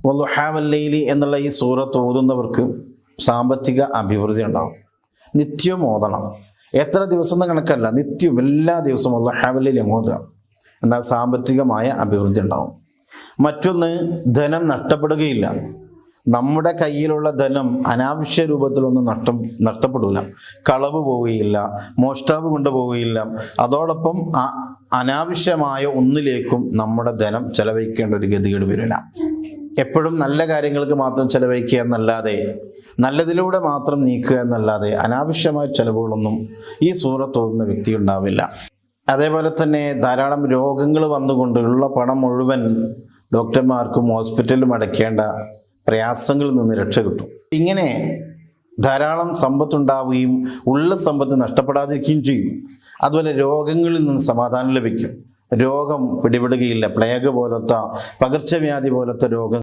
വളുഹാ വല്ലൈലി എന്നുള്ള ഈ സൂറത്ത് ഓതുന്നവർക്ക് സാമ്പത്തിക അഭിവൃദ്ധി ഉണ്ടാവും. നിത്യവും ഓതണം. എത്ര ദിവസം എന്ന് കണക്കല്ല, നിത്യവും എല്ലാ ദിവസവും വളുഹാ വല്ലൈലി ഓതുക. എന്നാൽ സാമ്പത്തികമായ അഭിവൃദ്ധി ഉണ്ടാവും. മറ്റൊന്ന്, ധനം നഷ്ടപ്പെടുകയില്ല. നമ്മുടെ കയ്യിലുള്ള ധനം അനാവശ്യ രൂപത്തിലൊന്നും നഷ്ടപ്പെടില്ല. കളവ് പോവുകയില്ല, മോഷ്ടാവ് കൊണ്ടുപോവുകയില്ല. അതോടൊപ്പം അനാവശ്യമായ ഒന്നിലേക്കും നമ്മുടെ ധനം ചെലവഴിക്കേണ്ട ഒരു ഗതികേട് വരില്ല. എപ്പോഴും നല്ല കാര്യങ്ങൾക്ക് മാത്രം ചെലവഴിക്കുക എന്നല്ലാതെ, നല്ലതിലൂടെ മാത്രം നീക്കുക എന്നല്ലാതെ അനാവശ്യമായ ചെലവുകളൊന്നും ഈ സൂറത്ത് ഓതുന്ന വ്യക്തി ഉണ്ടാവില്ല. അതേപോലെ തന്നെ ധാരാളം രോഗങ്ങൾ വന്നുകൊണ്ട് ഉള്ള പണം മുഴുവൻ ഡോക്ടർമാർക്കും ഹോസ്പിറ്റലിലും അടയ്ക്കേണ്ട പ്രയാസങ്ങളിൽ നിന്ന് രക്ഷ കിട്ടും. ഇങ്ങനെ ധാരാളം സമ്പത്തുണ്ടാവുകയും ഉള്ള സമ്പത്ത് നഷ്ടപ്പെടാതിരിക്കുകയും ചെയ്യും. അതുപോലെ രോഗങ്ങളിൽ നിന്ന് സമാധാനം ലഭിക്കും. രോഗം പിടിപെടുകയില്ല. പ്ലേഗ് പോലത്തെ, പകർച്ചവ്യാധി പോലത്തെ രോഗം